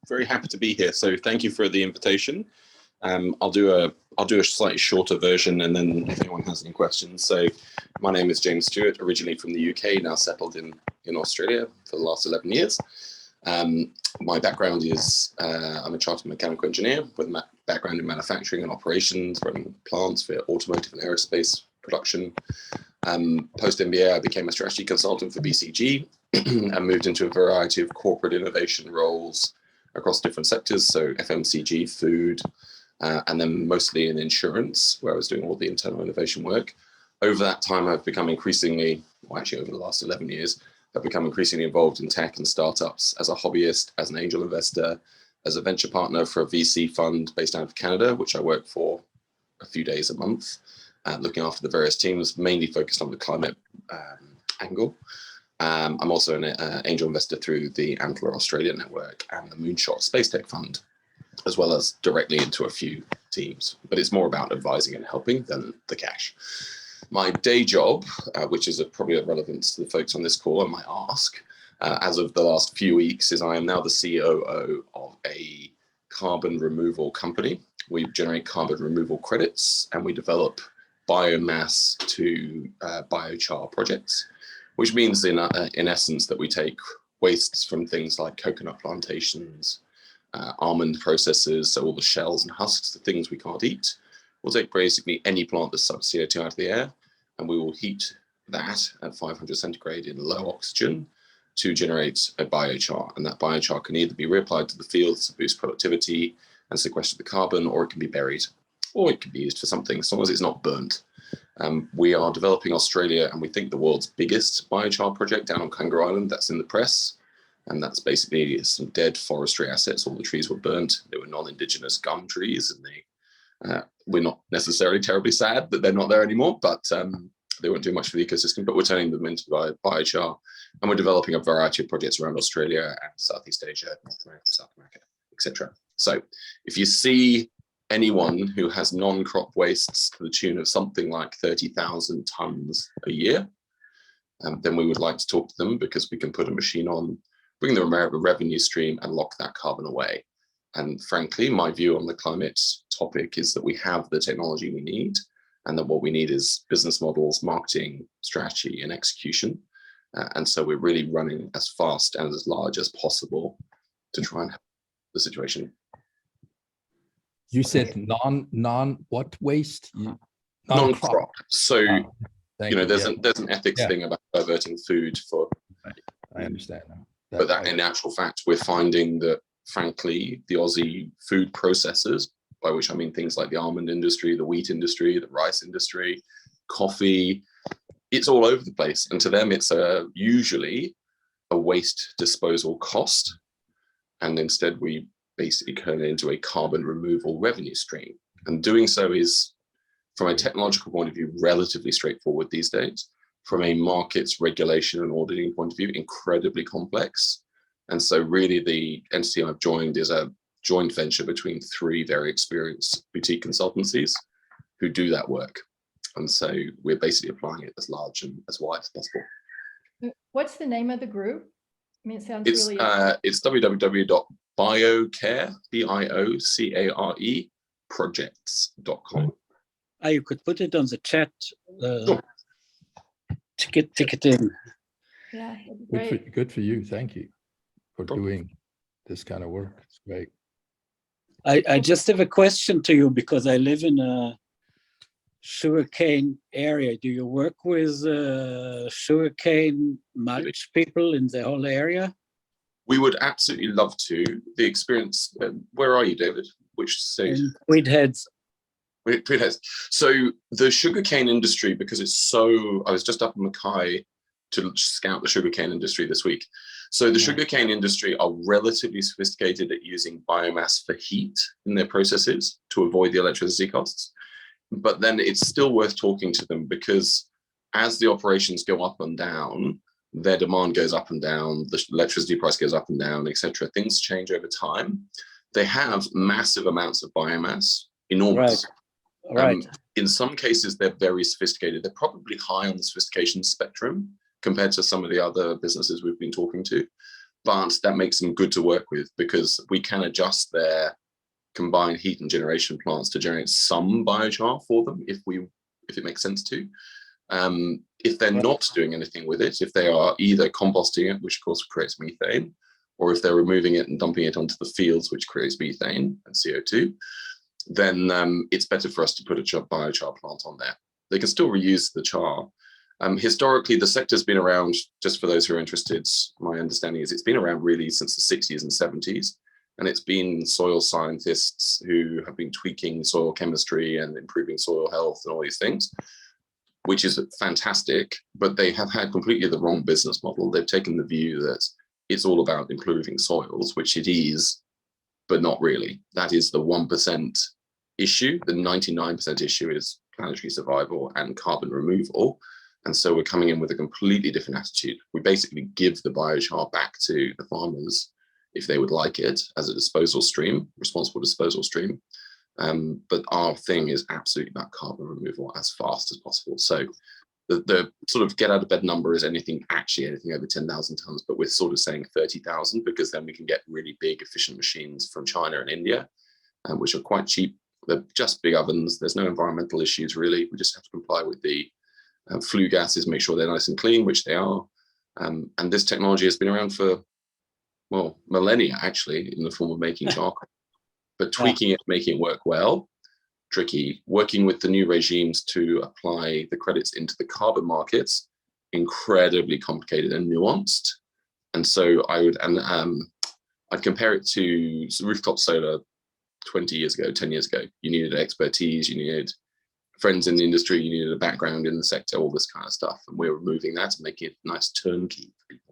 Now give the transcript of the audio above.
very happy to be here. So thank you for the invitation. I'll do a slightly shorter version, and then if anyone has any questions. So my name is James Stewart, originally from the UK, now settled in Australia for the last 11 years. My background is I'm a chartered mechanical engineer with a background in manufacturing and operations, running plants for automotive and aerospace production. Post MBA, I became a strategy consultant for BCG and moved into a variety of corporate innovation roles across different sectors, so FMCG, food, and then mostly in insurance, where I was doing all the internal innovation work. Over that time, I've become increasingly, well, actually over the last 11 years, I've become increasingly involved in tech and startups as a hobbyist, as an angel investor, as a venture partner for a VC fund based out of Canada, which I work for a few days a month, looking after the various teams, mainly focused on the climate angle. I'm also an angel investor through the Antler Australia Network and the Moonshot Space Tech Fund, as well as directly into a few teams. But it's more about advising and helping than the cash. My day job, which is probably of relevance to the folks on this call and might ask, as of the last few weeks, is I am now the COO of a carbon removal company. We generate carbon removal credits and we develop biomass to biochar projects, which means in essence that we take wastes from things like coconut plantations, almond processes, so all the shells and husks, the things we can't eat. We'll take basically any plant that sucks CO2 out of the air, and we will heat that at 500 centigrade in low oxygen to generate a biochar. And that biochar can either be reapplied to the fields to boost productivity and sequester the carbon, or it can be buried, or it can be used for something, as long as it's not burnt. We are developing Australia, and we think the world's biggest biochar project down on Kangaroo Island. That's in the press. And that's basically some dead forestry assets. All the trees were burnt. They were non-Indigenous gum trees, and we're not necessarily terribly sad that they're not there anymore, but they won't do much for the ecosystem, but we're turning them into biochar. And we're developing a variety of projects around Australia and Southeast Asia, North America, South America, etc. So if you see anyone who has non-crop wastes to the tune of something like 30,000 tons a year, then we would like to talk to them, because we can put a machine on, bring them a revenue stream and lock that carbon away. And frankly, my view on the climate topic is that we have the technology we need, and that what we need is business models, marketing, strategy, and execution. And so we're really running as fast and as large as possible to try and help the situation. You said what waste? Non-crop. So, there's an ethics thing about diverting food for. I understand now. But that in actual fact, we're finding that, frankly, the Aussie food processors, by which I mean things like the almond industry, the wheat industry, the rice industry, coffee, it's all over the place. And to them, it's usually a waste disposal cost. And instead, we basically turn it into a carbon removal revenue stream. And doing so is, from a technological point of view, relatively straightforward these days. From a markets regulation and auditing point of view, incredibly complex. And so really the entity I've joined is a joint venture between three very experienced boutique consultancies who do that work. And so we're basically applying it as large and as wide as possible. What's the name of the group? I mean, it's www.biocare, BIOCARE, projects.com. You could put it on the chat. Sure. Tick it in. Yeah, good for you. Thank you for doing this kind of work. It's great. I just have a question to you, because I live in a sugarcane area. Do you work with sugarcane mulch people in the whole area? We would absolutely love to. The experience, where are you, David? Which state? Tweedheads. Tweedheads. So the sugarcane industry, because it's so, I was just up in Mackay to scout the sugarcane industry this week. So the sugarcane industry are relatively sophisticated at using biomass for heat in their processes to avoid the electricity costs. But then it's still worth talking to them, because as the operations go up and down, their demand goes up and down, the electricity price goes up and down, etc. Things change over time. They have massive amounts of biomass, enormous. Right. In some cases, they're very sophisticated. They're probably high on the sophistication spectrum compared to some of the other businesses we've been talking to. but that makes them good to work with because we can adjust their combined heat and generation plants to generate some biochar for them if it makes sense to. If they're not doing anything with it, if they are either composting it, which of course creates methane, or if they're removing it and dumping it onto the fields, which creates methane and CO2, then it's better for us to put a biochar plant on there. They can still reuse the char. Historically, the sector's been around, just for those who are interested, my understanding is it's been around really since the 60s and 70s. And it's been soil scientists who have been tweaking soil chemistry and improving soil health and all these things, which is fantastic, but they have had completely the wrong business model. They've taken the view that it's all about improving soils, which it is, but not really. That is the 1% issue. The 99% issue is planetary survival and carbon removal. And so we're coming in with a completely different attitude. We basically give the biochar back to the farmers if they would like it as a disposal stream, responsible disposal stream. But our thing is absolutely about carbon removal as fast as possible. So the sort of get out of bed number is anything over 10,000 tons, but we're sort of saying 30,000 because then we can get really big efficient machines from China and India, which are quite cheap. They're just big ovens. There's no environmental issues really. We just have to comply with the flue gases, make sure they're nice and clean, which they are. And this technology has been around for, well, millennia actually, in the form of making charcoal. But tweaking it, making it work well, tricky. Working with the new regimes to apply the credits into the carbon markets, incredibly complicated and nuanced. And so I'd compare it to rooftop solar 20 years ago, 10 years ago. You needed expertise, you needed friends in the industry, you needed a background in the sector, all this kind of stuff. And we're removing that and making it nice turnkey for people.